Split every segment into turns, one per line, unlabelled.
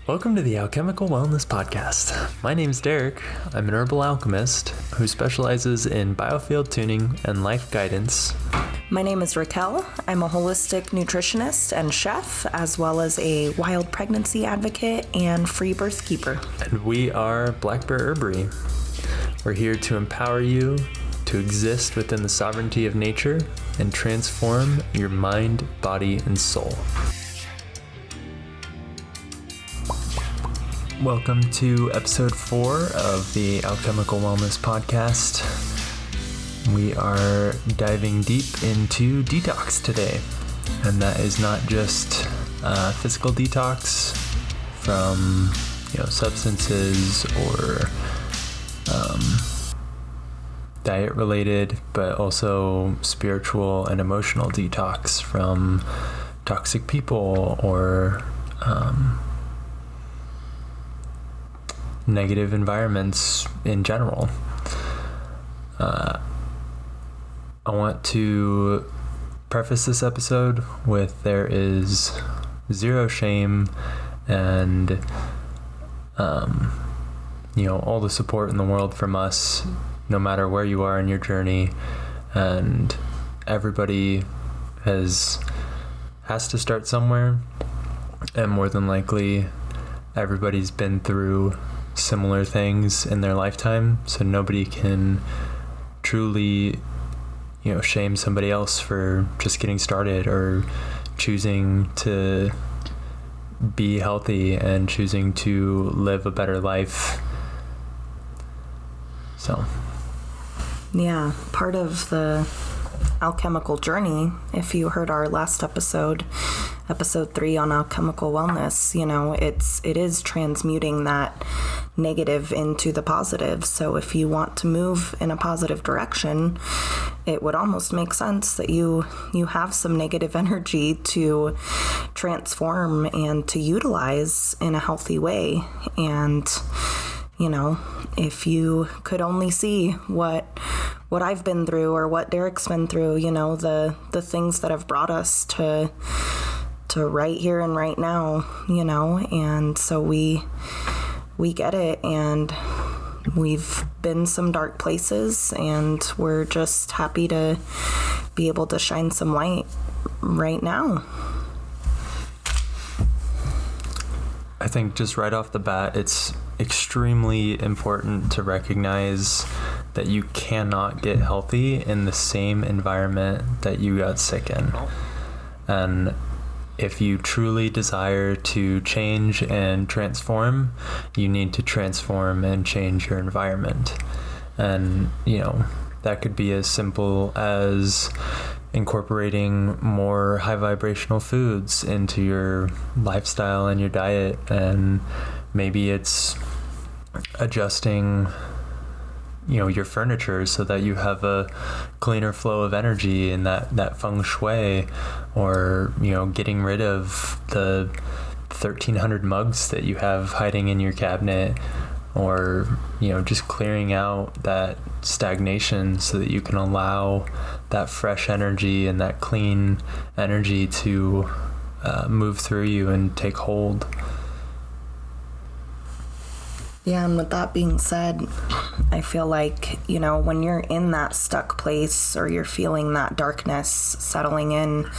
Welcome to the Alchemical Wellness Podcast. My name's Derek. I'm an herbal alchemist who specializes in biofield tuning and life guidance.
My name is Raquel. I'm a holistic nutritionist and chef, as well as a wild pregnancy advocate and free birth keeper.
And we are Black Bear Herbary. We're here to empower you to exist within the sovereignty of nature and transform your mind, body, and soul. Welcome to episode 4 of the Alchemical Wellness Podcast. We are diving deep into detox today, and that is not just physical detox from substances or diet related, but also spiritual and emotional detox from toxic people or negative environments in general. I want to preface this episode with there is zero shame and all the support in the world from us, no matter where you are in your journey, and everybody has to start somewhere, and more than likely everybody's been through similar things in their lifetime, so nobody can truly shame somebody else for just getting started or choosing to be healthy and choosing to live a better life. So
yeah, part of the alchemical journey, if you heard our last episode 3 on alchemical wellness, it is transmuting that negative into the positive. So if you want to move in a positive direction, it would almost make sense that you have some negative energy to transform and to utilize in a healthy way. And if you could only see what I've been through or what Derek's been through, the things that have brought us to right here and right now, and so we get it, and we've been some dark places, and we're just happy to be able to shine some light right now.
I think just right off the bat, it's extremely important to recognize that you cannot get healthy in the same environment that you got sick in. And if you truly desire to change and transform, you need to transform and change your environment. And, that could be as simple as incorporating more high vibrational foods into your lifestyle and your diet. And maybe it's adjusting your furniture so that you have a cleaner flow of energy and that feng shui, or getting rid of the 1,300 mugs that you have hiding in your cabinet, or just clearing out that stagnation so that you can allow that fresh energy and that clean energy to move through you and take hold.
Yeah, and with that being said, I feel like, when you're in that stuck place or you're feeling that darkness settling in,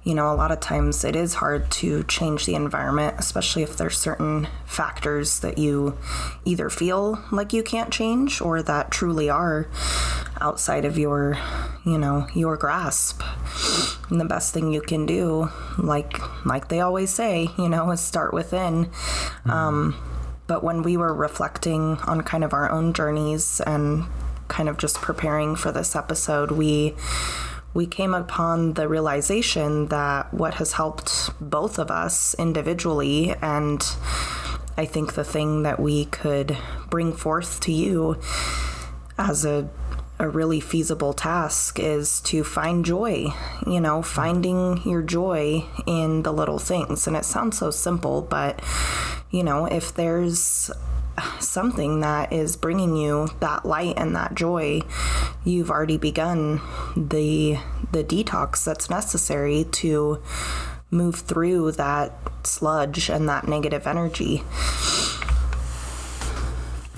a lot of times it is hard to change the environment, especially if there's certain factors that you either feel like you can't change or that truly are outside of your grasp. And the best thing you can do, like they always say, is start within. Mm-hmm. But when we were reflecting on kind of our own journeys and kind of just preparing for this episode, we came upon the realization that what has helped both of us individually, and I think the thing that we could bring forth to you as a really feasible task, is to find joy, finding your joy in the little things. And it sounds so simple, but if there's something that is bringing you that light and that joy, you've already begun the detox that's necessary to move through that sludge and that negative energy.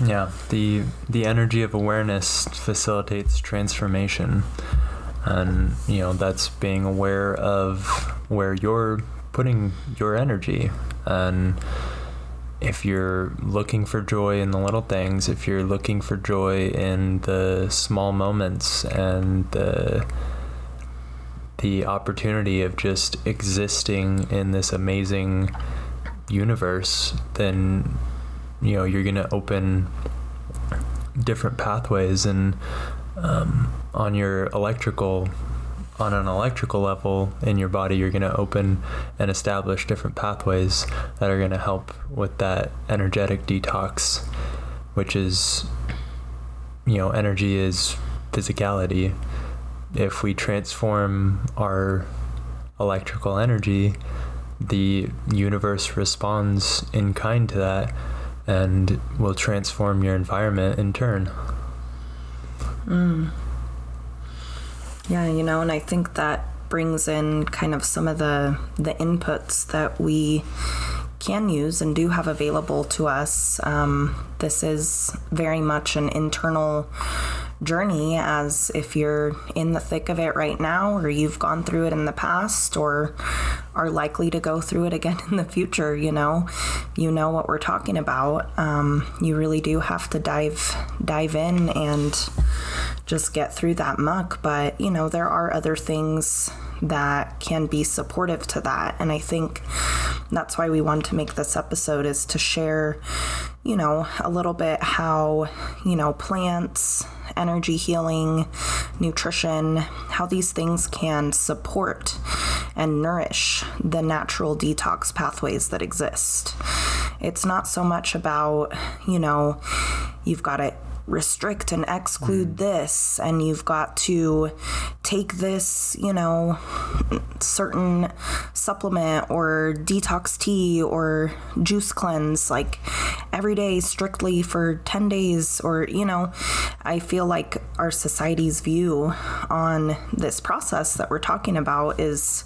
Yeah, the energy of awareness facilitates transformation. And, that's being aware of where you're putting your energy. And if you're looking for joy in the little things, if you're looking for joy in the small moments and the opportunity of just existing in this amazing universe, then you're going to open different pathways. And on an electrical level in your body, you're going to open and establish different pathways that are going to help with that energetic detox, which is, energy is physicality. If we transform our electrical energy, the universe responds in kind to that and will transform your environment in turn.
Yeah, and I think that brings in kind of some of the inputs that we can use and do have available to us. This is very much an internal journey, as if you're in the thick of it right now, or you've gone through it in the past, or are likely to go through it again in the future. You know what we're talking about. You really do have to dive in and just get through that muck. But there are other things that can be supportive to that, and I think that's why we wanted to make this episode, is to share a little bit how plants, energy healing, nutrition, how these things can support and nourish the natural detox pathways that exist. It's not so much about you've got to restrict and exclude this, and you've got to take this certain supplement or detox tea or juice cleanse like every day strictly for 10 days, or I feel like our society's view on this process that we're talking about is,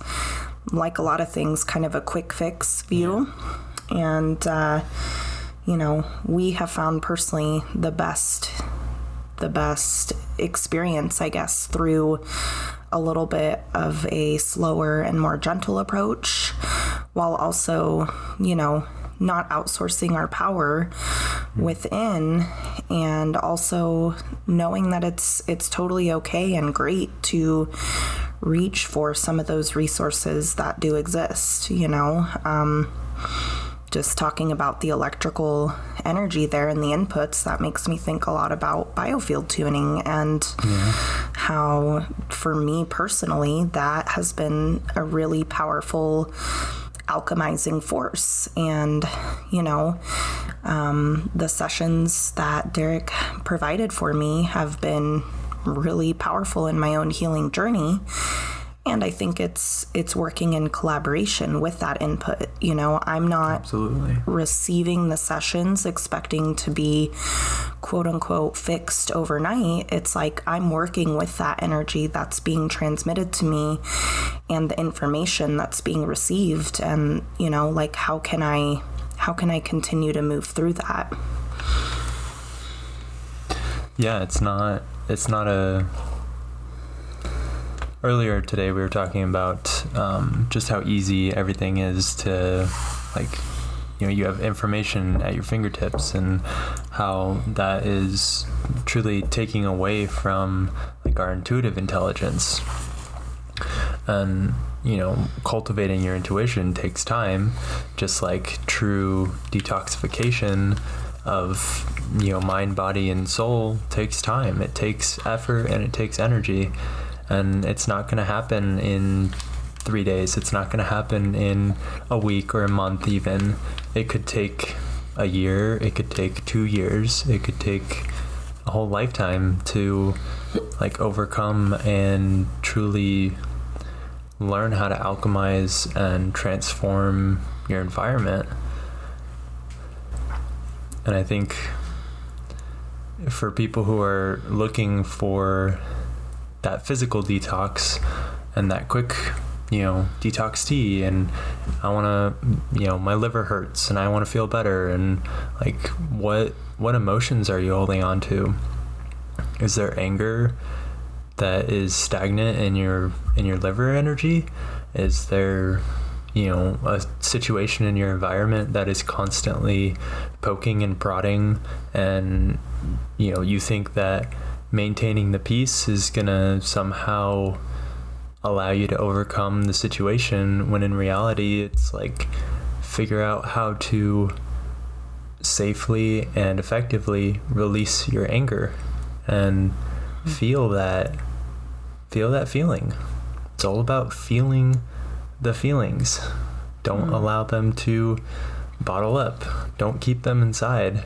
like a lot of things, kind of a quick fix view. And we have found personally the best experience, I guess, through a little bit of a slower and more gentle approach, while also, not outsourcing our power within, and also knowing that it's totally okay and great to reach for some of those resources that do exist, just talking about the electrical energy there and the inputs, that makes me think a lot about biofield tuning, and how, for me personally, that has been a really powerful alchemizing force. And the sessions that Derek provided for me have been really powerful in my own healing journey. And I think it's working in collaboration with that input. I'm not
Absolutely.
Receiving the sessions expecting to be quote unquote fixed overnight. It's like I'm working with that energy that's being transmitted to me and the information that's being received. And, how can I continue to move through that?
Yeah, it's not a... Earlier today, we were talking about just how easy everything is to, you have information at your fingertips, and how that is truly taking away from, our intuitive intelligence. And, cultivating your intuition takes time, just like true detoxification of, mind, body, and soul takes time. It takes effort and it takes energy. And it's not going to happen in 3 days. It's not going to happen in a week or a month even. It could take a year. It could take 2 years. It could take a whole lifetime to overcome and truly learn how to alchemize and transform your environment. And I think for people who are looking for that physical detox and that quick detox tea, and I want to, my liver hurts and I want to feel better. And like, what emotions are you holding on to? Is there anger that is stagnant in your liver energy? Is there, a situation in your environment that is constantly poking and prodding, and, you think that maintaining the peace is gonna somehow allow you to overcome the situation, when in reality it's like, figure out how to safely and effectively release your anger and feel that feeling. It's all about feeling the feelings. Don't allow them to bottle up. Don't keep them inside.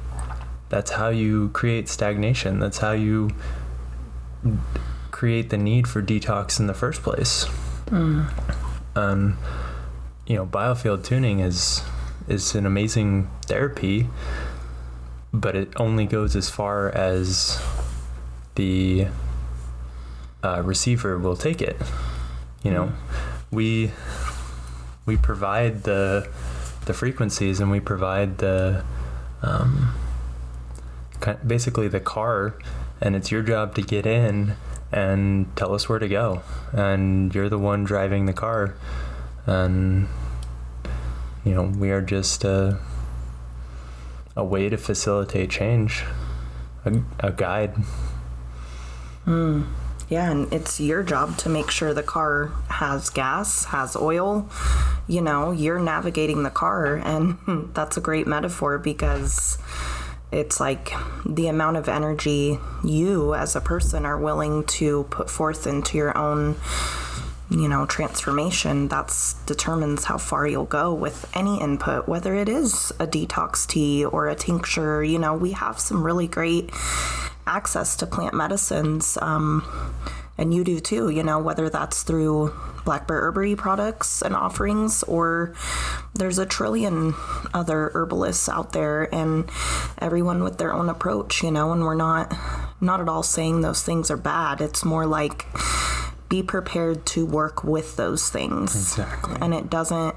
That's how you create stagnation. That's how you create the need for detox in the first place. Biofield tuning is an amazing therapy, but it only goes as far as the receiver will take it. We provide the frequencies, and we provide the basically the car, and it's your job to get in and tell us where to go, and you're the one driving the car, and we are just a way to facilitate change, a guide.
Yeah, and it's your job to make sure the car has gas, has oil. You're navigating the car, and that's a great metaphor, because it's like the amount of energy you as a person are willing to put forth into your own, transformation. That's determines how far you'll go with any input, whether it is a detox tea or a tincture. We have some really great access to plant medicines, and you do too, whether that's through Black Bear Herbary products and offerings, or there's a trillion other herbalists out there, and everyone with their own approach, and we're not at all saying those things are bad. It's more like, be prepared to work with those things.
Exactly.
And it doesn't,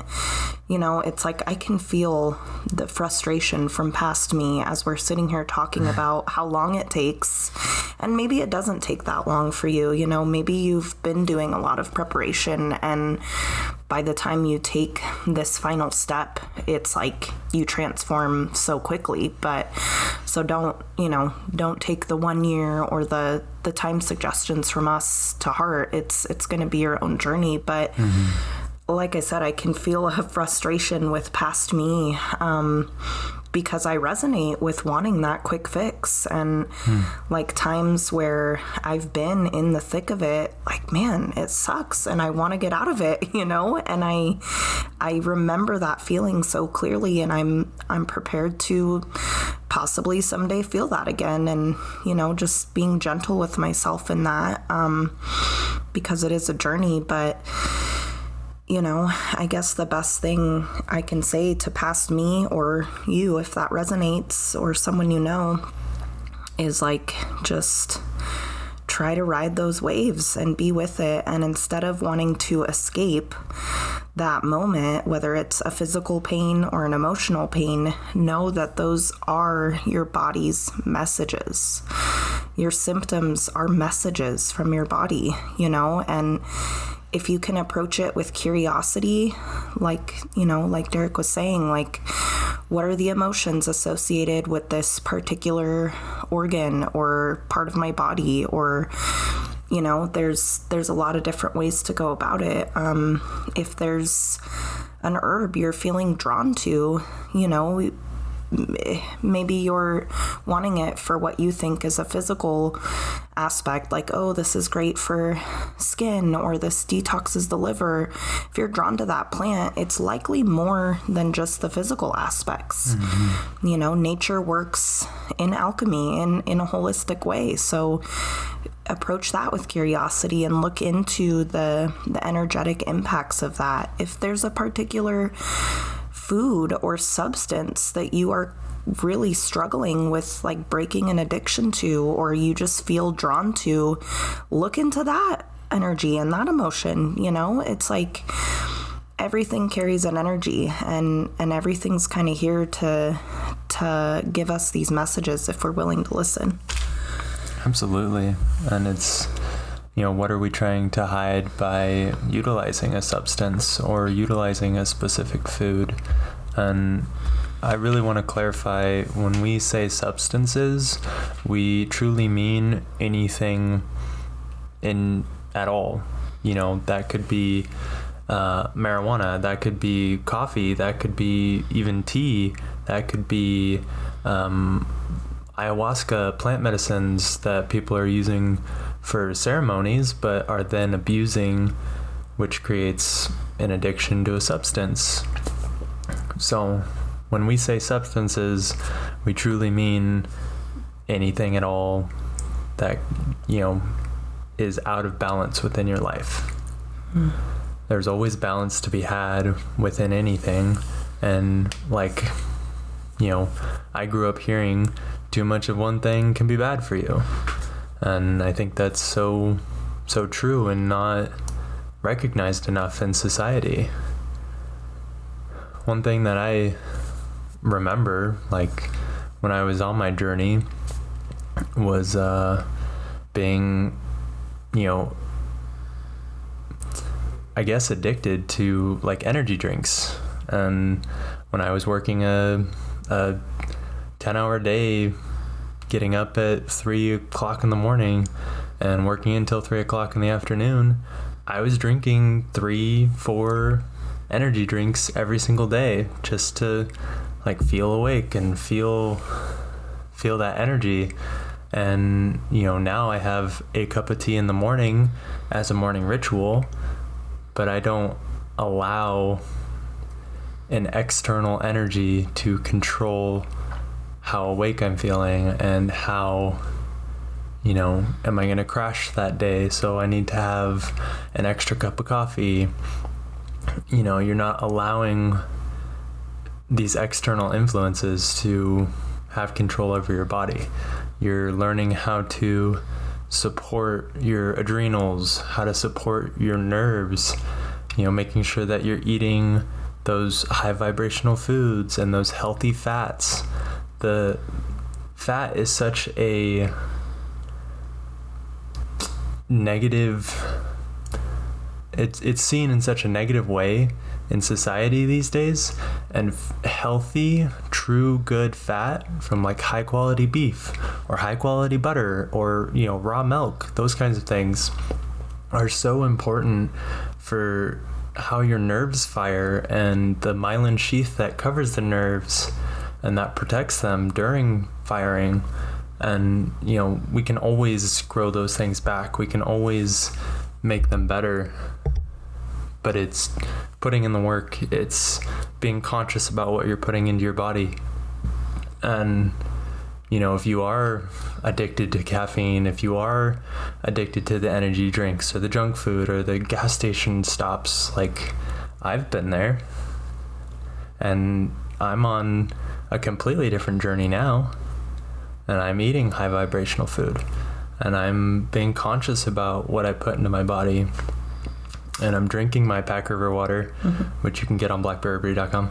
it's like, I can feel the frustration from past me as we're sitting here talking about how long it takes. And maybe it doesn't take that long for you. Maybe you've been doing a lot of preparation, and by the time you take this final step, it's like you transform so quickly. But so don't take the 1 year or the time suggestions from us to heart. It's going to be your own journey. But like I said, I can feel a frustration with past me, because I resonate with wanting that quick fix, and like times where I've been in the thick of it, like, man, it sucks and I want to get out of it, and I remember that feeling so clearly, and I'm prepared to possibly someday feel that again, and just being gentle with myself in that, because it is a journey. But I guess the best thing I can say to past me, or you, if that resonates, or someone is like, just try to ride those waves and be with it. And instead of wanting to escape that moment, whether it's a physical pain or an emotional pain, know that those are your body's messages. Your symptoms are messages from your body, and if you can approach it with curiosity, like Derek was saying, like, what are the emotions associated with this particular organ or part of my body? Or, there's a lot of different ways to go about it. If there's an herb you're feeling drawn to, maybe you're wanting it for what you think is a physical aspect, like, oh, this is great for skin, or this detoxes the liver. If you're drawn to that plant, it's likely more than just the physical aspects. Nature works in alchemy in a holistic way. So approach that with curiosity and look into the energetic impacts of that. If there's a particular food or substance that you are really struggling with, like breaking an addiction to, or you just feel drawn to, look into that energy and that emotion, you know? It's like everything carries an energy, and everything's kind of here to give us these messages if we're willing to listen.
Absolutely. And it's, what are we trying to hide by utilizing a substance or utilizing a specific food? And I really want to clarify, when we say substances, we truly mean anything at all. That could be marijuana, that could be coffee, that could be even tea, that could be ayahuasca, plant medicines that people are using for ceremonies but are then abusing, which creates an addiction to a substance. So when we say substances, we truly mean anything at all that, is out of balance within your life. There's always balance to be had within anything. And I grew up hearing too much of one thing can be bad for you. And I think that's so true and not recognized enough in society. One thing that I remember, when I was on my journey, was being, I guess addicted to energy drinks. And when I was working a 10-hour day, getting up at 3 o'clock in the morning and working until 3 o'clock in the afternoon, I was drinking 3-4 energy drinks every single day just to feel awake and feel that energy. And now I have a cup of tea in the morning as a morning ritual, but I don't allow an external energy to control how awake I'm feeling and how, am I going to crash that day? So I need to have an extra cup of coffee. You're not allowing these external influences to have control over your body. You're learning how to support your adrenals, how to support your nerves, making sure that you're eating those high vibrational foods and those healthy fats. The fat is such a negative, it's seen in such a negative way in society these days, and healthy, true, good fat from high quality beef or high quality butter or raw milk, those kinds of things are so important for how your nerves fire and the myelin sheath that covers the nerves and that protects them during firing. And we can always grow those things back, we can always make them better, but it's putting in the work, it's being conscious about what you're putting into your body. And if you are addicted to caffeine, if you are addicted to the energy drinks or the junk food or the gas station stops, I've been there, and I'm on a completely different journey now, and I'm eating high vibrational food, and I'm being conscious about what I put into my body, and I'm drinking my Pack River water, which you can get on blackberryberry.com.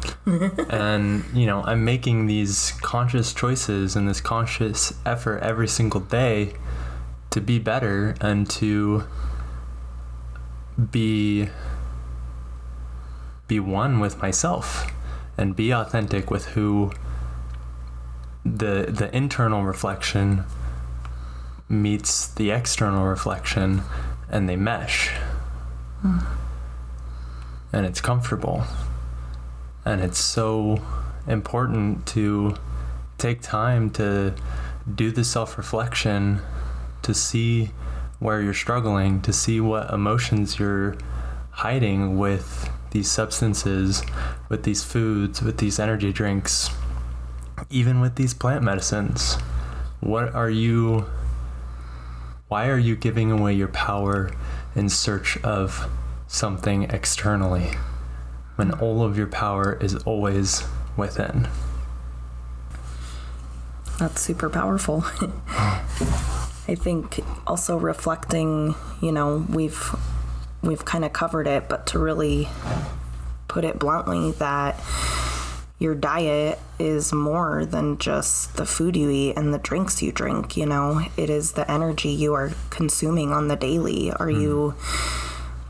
And, I'm making these conscious choices and this conscious effort every single day to be better and to be one with myself and be authentic with who the internal reflection meets the external reflection, and they mesh. And it's comfortable, and it's so important to take time to do the self-reflection, to see where you're struggling, to see what emotions you're hiding with these substances, with these foods, with these energy drinks, even with these plant medicines. Why are you giving away your power in search of something externally when all of your power is always within?
That's super powerful. I think also reflecting, we've kind of covered it, but to really put it bluntly, that your diet is more than just the food you eat and the drinks you drink. It is the energy you are consuming on the daily. Are you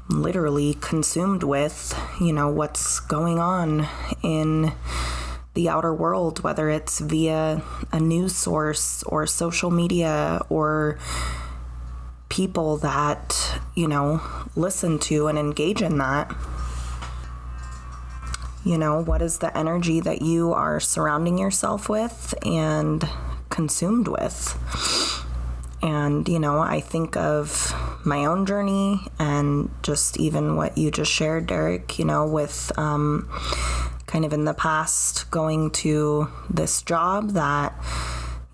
literally consumed with, what's going on in the outer world, whether it's via a news source or social media or people that, listen to and engage in that? What is the energy that you are surrounding yourself with and consumed with? And, I think of my own journey and just even what you just shared, Derek, with kind of in the past going to this job that,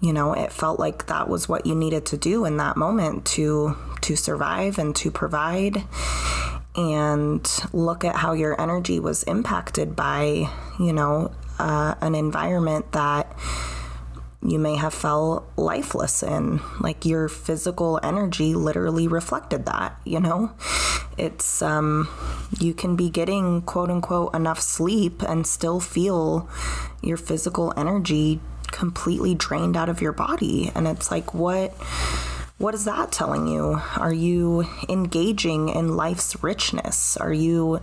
it felt like that was what you needed to do in that moment to survive and to provide. And look at how your energy was impacted by, an environment that you may have felt lifeless in. Like your physical energy literally reflected that, It's, you can be getting quote unquote enough sleep and still feel your physical energy completely drained out of your body. And it's like, what is that telling you? Are you engaging in life's richness? Are you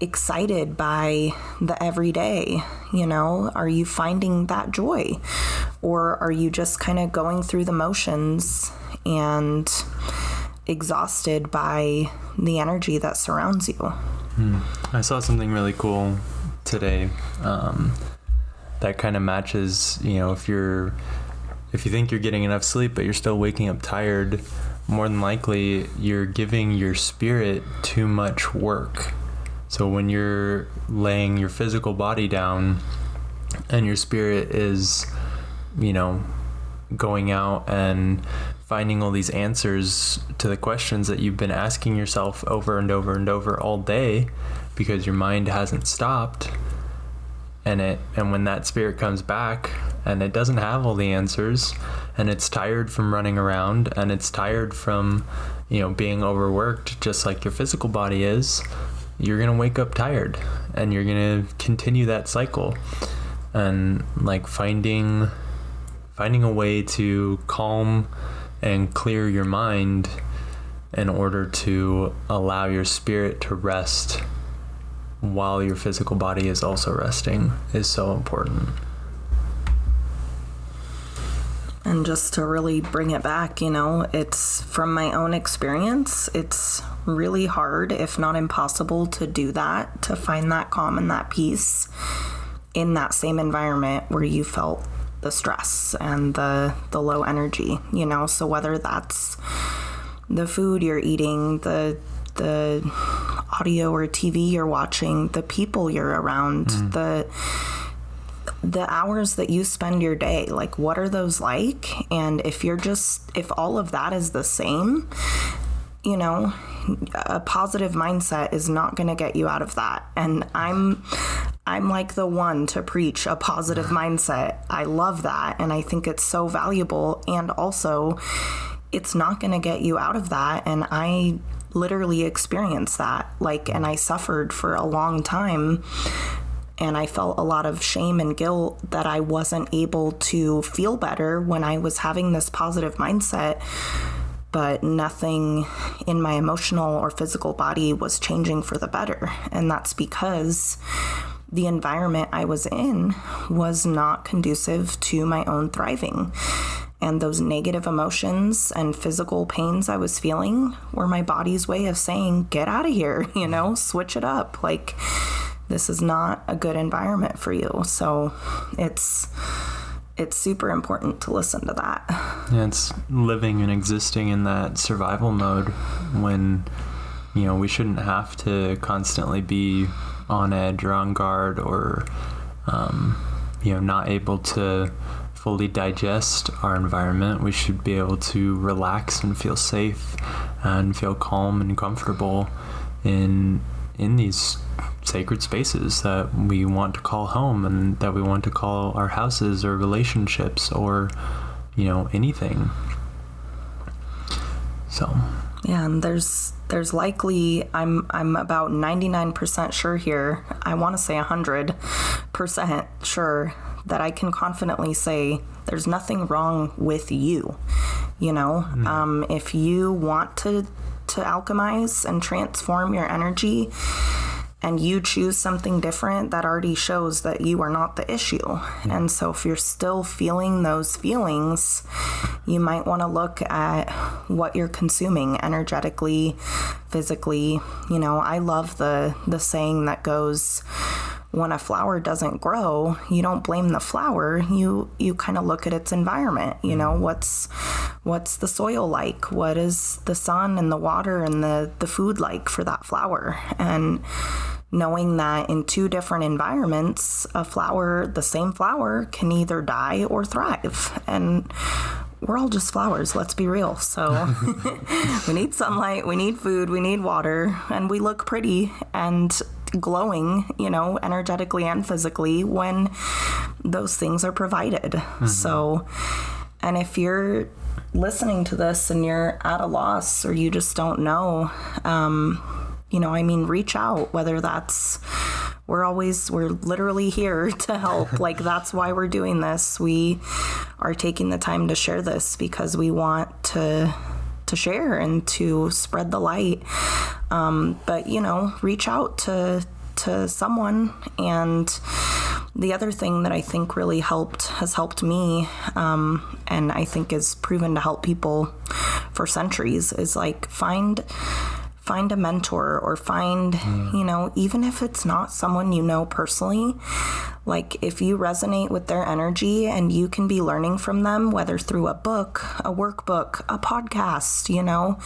excited by the everyday? Are you finding that joy? Or are you just kind of going through the motions and exhausted by the energy that surrounds you?
I saw something really cool today that kind of matches, if you think you're getting enough sleep but you're still waking up tired, more than likely you're giving your spirit too much work. So when you're laying your physical body down and your spirit is, going out and finding all these answers to the questions that you've been asking yourself over and over and over all day because your mind hasn't stopped, and when that spirit comes back and it doesn't have all the answers and it's tired from running around and it's tired from, being overworked just like your physical body is, you're going to wake up tired and you're going to continue that cycle. And like finding a way to calm and clear your mind in order to allow your spirit to rest while your physical body is also resting is so important.
And just to really bring it back, it's from my own experience, it's really hard, if not impossible, to do that, to find that calm and that peace in that same environment where you felt the stress and the low energy, so whether that's the food you're eating, the audio or TV you're watching, the people you're around, the hours that you spend your day, like what are those like? And if all of that is the same, a positive mindset is not going to get you out of that. And I'm like the one to preach a positive mindset. I love that. And I think it's so valuable. And also it's not going to get you out of that. And I literally experienced that, and I suffered for a long time. And I felt a lot of shame and guilt that I wasn't able to feel better when I was having this positive mindset, but nothing in my emotional or physical body was changing for the better. And that's because the environment I was in was not conducive to my own thriving. And those negative emotions and physical pains I was feeling were my body's way of saying, get out of here, switch it up. This is not a good environment for you. So it's super important to listen to that.
Yeah, it's living and existing in that survival mode when, we shouldn't have to constantly be on edge or on guard or, not able to fully digest our environment. We should be able to relax and feel safe and feel calm and comfortable in these sacred spaces that we want to call home and that we want to call our houses or relationships or, anything. So
yeah, and there's likely, I'm about 99% sure here, I want to say 100% sure that I can confidently say there's nothing wrong with you. You know, if you want to alchemize and transform your energy and you choose something different, that already shows that you are not the issue. And so if you're still feeling those feelings, you might want to look at what you're consuming energetically, physically. You know, I love the saying that goes, when a flower doesn't grow, you don't blame the flower. You kind of look at its environment. You know, what's the soil like? What is the sun and the water and the food like for that flower? And knowing that in two different environments, the same flower can either die or thrive. And we're all just flowers, let's be real. So we need sunlight, we need food, we need water, and we look pretty and glowing, you know, energetically and physically when those things are provided. So, and if you're listening to this and you're at a loss or you just don't know, you know, I mean, reach out, whether that's, we're literally here to help. Like, that's why we're doing this. We are taking the time to share this because we want to share and to spread the light. But, you know, reach out to someone. And the other thing that I think really has helped me, and I think is proven to help people for centuries, is like find a mentor or find, you know, even if it's not someone you know personally, like if you resonate with their energy and you can be learning from them, whether through a book, a workbook, a podcast, you know,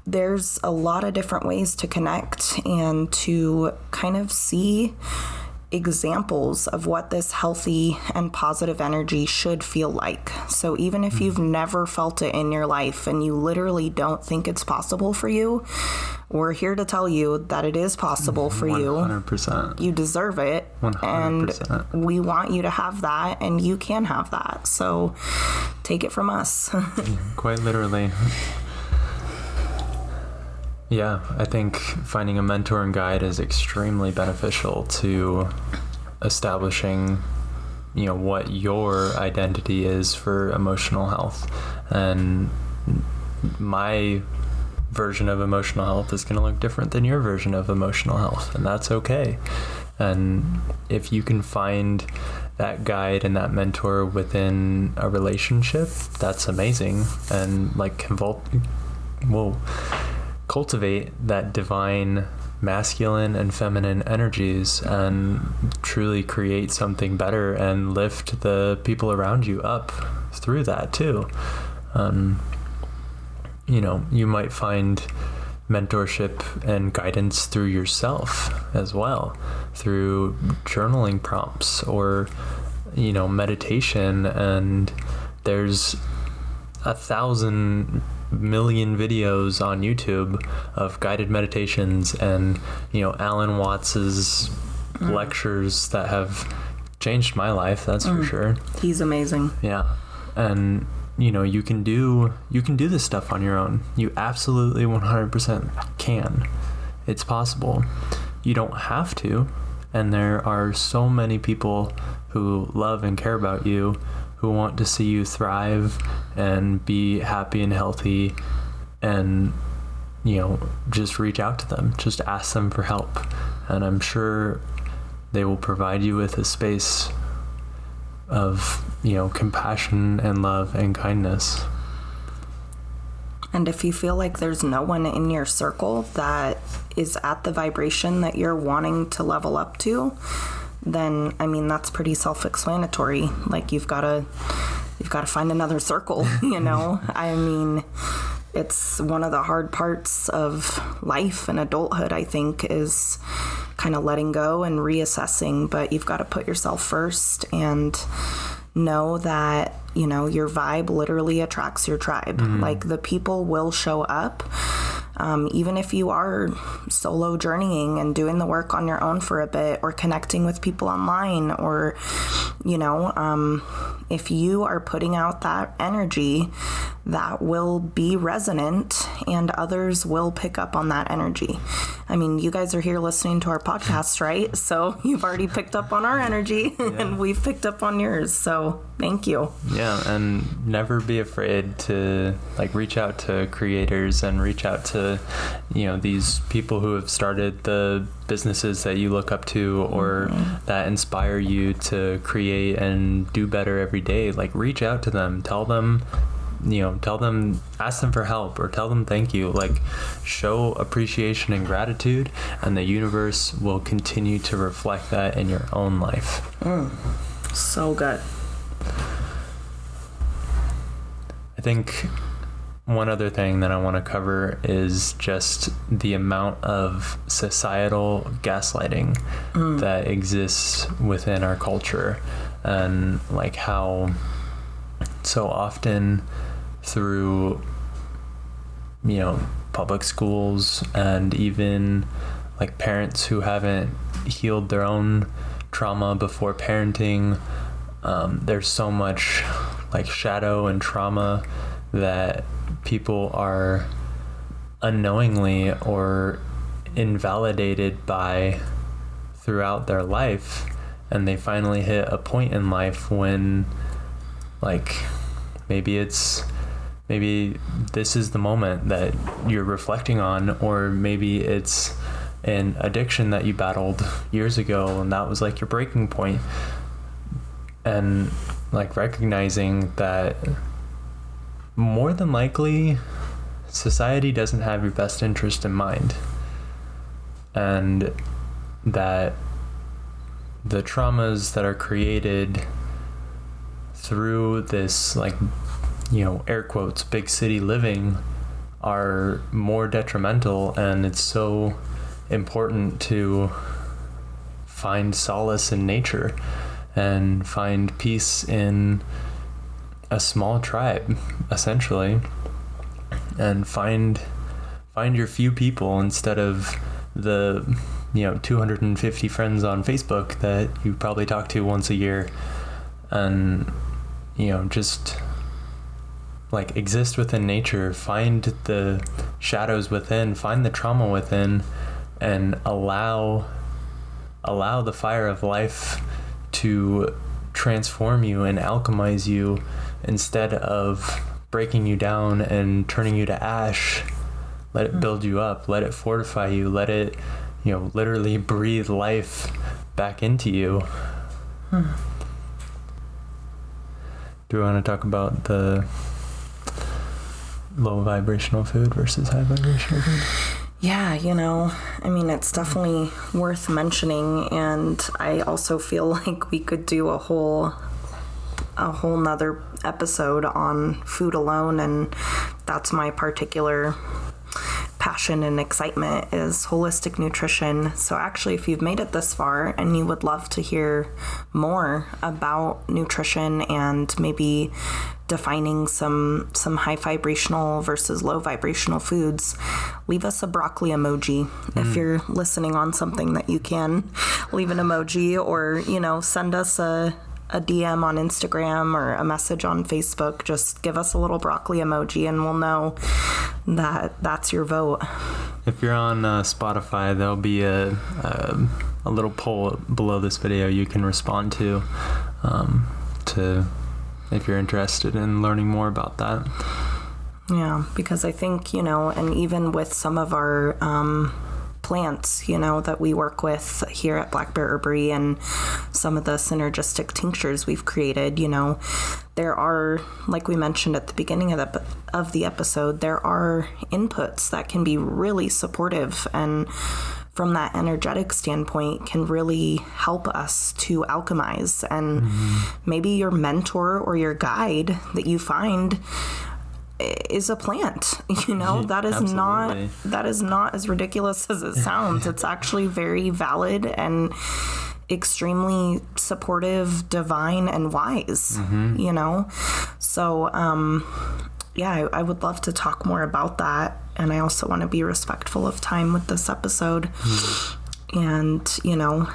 there's a lot of different ways to connect and to kind of see examples of what this healthy and positive energy should feel like. So even if you've never felt it in your life and you literally don't think it's possible for you, we're here to tell you that it is possible for
100%.
You deserve it.
100%.
And we want you to have that, and you can have that. So take it from us.
Quite literally. Yeah, I think finding a mentor and guide is extremely beneficial to establishing, you know, what your identity is for emotional health. And my version of emotional health is going to look different than your version of emotional health, and that's okay. And if you can find that guide and that mentor within a relationship, that's amazing. And like cultivate that divine masculine and feminine energies and truly create something better and lift the people around you up through that too. You know, you might find mentorship and guidance through yourself as well, through journaling prompts or, you know, meditation. And there's 1,000 million videos on YouTube of guided meditations and, you know, Alan Watts's lectures that have changed my life, that's for sure.
He's amazing.
Yeah. And, you know, you can do this stuff on your own. You absolutely 100% can. It's possible. You don't have to. And there are so many people who love and care about you, who want to see you thrive and be happy and healthy, and, you know, just reach out to them. Just ask them for help. And I'm sure they will provide you with a space of, you know, compassion and love and kindness.
And if you feel like there's no one in your circle that is at the vibration that you're wanting to level up to, then, I mean, that's pretty self-explanatory. Like, you've got to find another circle, you know? I mean, it's one of the hard parts of life and adulthood, I think, is kind of letting go and reassessing. But you've got to put yourself first and know that, you know, your vibe literally attracts your tribe. Like, the people will show up. Even if you are solo journeying and doing the work on your own for a bit, or connecting with people online, or, you know, if you are putting out that energy, that will be resonant and others will pick up on that energy. I mean, you guys are here listening to our podcast, right? So you've already picked up on our energy and we've picked up on yours. So thank you.
Yeah. And never be afraid to like reach out to creators and reach out to, you know, these people who have started the businesses that you look up to or that inspire you to create and do better every day. Like reach out to them, tell them, ask them for help or tell them thank you. Like show appreciation and gratitude, and the universe will continue to reflect that in your own life.
So good.
I think one other thing that I want to cover is just the amount of societal gaslighting that exists within our culture, and like how so often through, you know, public schools and even like parents who haven't healed their own trauma before parenting, there's so much like shadow and trauma that people are unknowingly or invalidated by throughout their life, and they finally hit a point in life when like maybe this is the moment that you're reflecting on, or maybe it's an addiction that you battled years ago and that was like your breaking point, and like recognizing that more than likely society doesn't have your best interest in mind, and that the traumas that are created through this, like, you know, air quotes, big city living are more detrimental, and it's so important to find solace in nature and find peace in a small tribe, essentially, and find your few people instead of the, you know, 250 friends on Facebook that you probably talk to once a year, and, you know, just like exist within nature, find the shadows within, find the trauma within, and allow the fire of life to transform you and alchemize you instead of breaking you down and turning you to ash. Let it build you up, let it fortify you, let it, you know, literally breathe life back into you. Do we want to talk about the low vibrational food versus high vibrational food?
Yeah, you know, I mean, it's definitely worth mentioning, and I also feel like we could do a whole nother episode on food alone, and that's my particular passion and excitement is holistic nutrition. So actually, if you've made it this far and you would love to hear more about nutrition and maybe defining some high vibrational versus low vibrational foods, leave us a broccoli emoji. If you're listening on something that you can, leave an emoji, or, you know, send us a DM on Instagram or a message on Facebook. Just give us a little broccoli emoji and we'll know that that's your vote.
If you're on Spotify, there'll be a little poll below this video you can respond to if you're interested in learning more about that.
Yeah, because I think, you know, and even with some of our plants, you know, that we work with here at Black Bear Herbary and some of the synergistic tinctures we've created, you know, there are, like we mentioned at the beginning of the episode, there are inputs that can be really supportive, and from that energetic standpoint can really help us to alchemize. And maybe your mentor or your guide that you find is a plant, you know. That is not as ridiculous as it sounds. It's actually very valid and extremely supportive, divine, and wise, you know. So yeah, I would love to talk more about that, and I also want to be respectful of time with this episode. And, you know,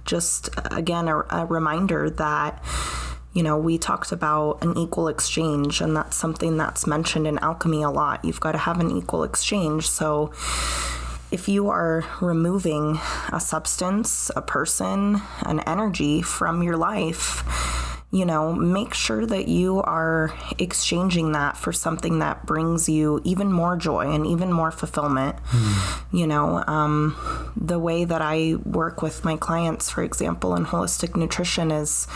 just again a reminder that, we talked about an equal exchange, and that's something that's mentioned in alchemy a lot. You've got to have an equal exchange. So if you are removing a substance, a person, an energy from your life, make sure that you are exchanging that for something that brings you even more joy and even more fulfillment. The way that I work with my clients, for example, in holistic nutrition is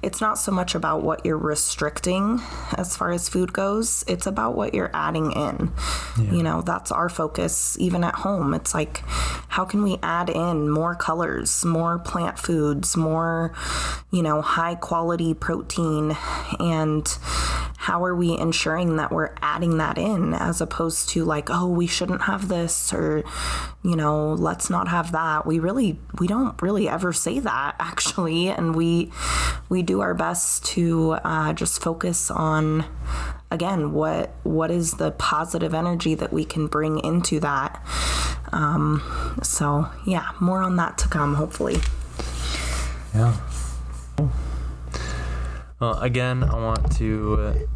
it's not so much about what you're restricting as far as food goes. It's about what you're adding in. Yeah. That's our focus even at home. It's like, how can we add in more colors, more plant foods, more, high quality protein, and how are we ensuring that we're adding that in, as opposed to like, oh, we shouldn't have this, or let's not have that. We don't really ever say that, actually, and we do our best to just focus on, again, what is the positive energy that we can bring into that. So yeah, more on that to come, hopefully.
Yeah. Well, again, I want to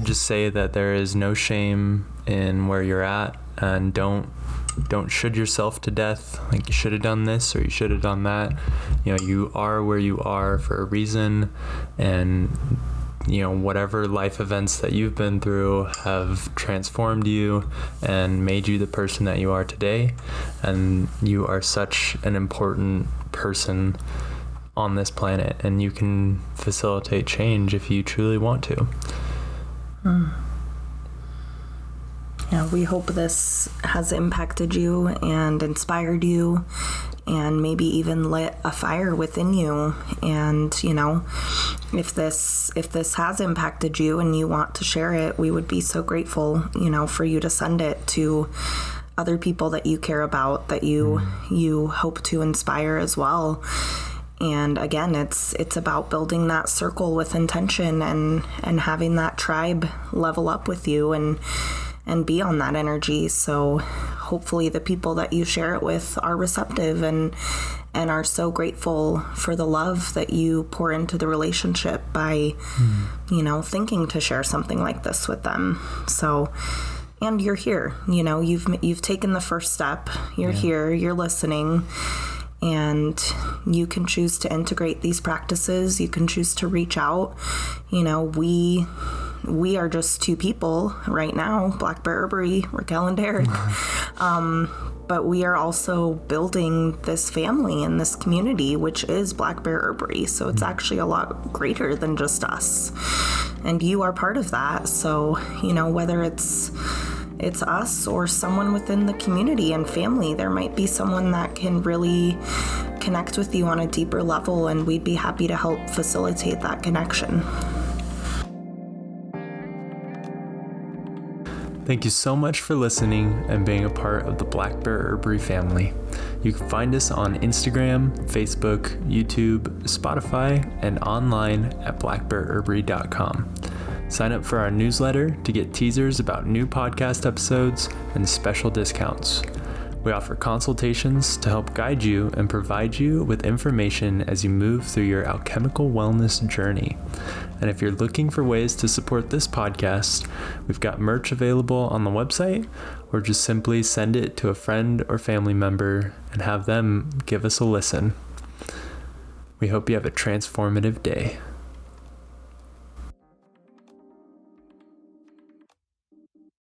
just say that there is no shame in where you're at, and don't should yourself to death, like you should have done this or you should have done that. You are where you are for a reason, and whatever life events that you've been through have transformed you and made you the person that you are today, and you are such an important person on this planet, and you can facilitate change if you truly want to.
Yeah, we hope this has impacted you and inspired you, and maybe even lit a fire within you. And if this has impacted you and you want to share it, we would be so grateful for you to send it to other people that you care about, that you hope to inspire as well. And again, it's about building that circle with intention, and having that tribe level up with you and be on that energy. So hopefully the people that you share it with are receptive and are so grateful for the love that you pour into the relationship by, thinking to share something like this with them. So, and you're here, you've taken the first step. You're here, you're listening. And you can choose to integrate these practices. You can choose to reach out. We are just two people right now, Black Bear Herbary, Raquel and Derek. But we are also building this family and this community, which is Black Bear Herbary. So it's actually a lot greater than just us. And you are part of that. So, whether it's us or someone within the community and family, there might be someone that can really connect with you on a deeper level, and we'd be happy to help facilitate that connection.
Thank you so much for listening and being a part of the Black Bear Herbary family. You can find us on Instagram, Facebook, YouTube, Spotify, and online at blackbearherbary.com. Sign up for our newsletter to get teasers about new podcast episodes and special discounts. We offer consultations to help guide you and provide you with information as you move through your alchemical wellness journey. And if you're looking for ways to support this podcast, we've got merch available on the website, or just simply send it to a friend or family member and have them give us a listen. We hope you have a transformative day.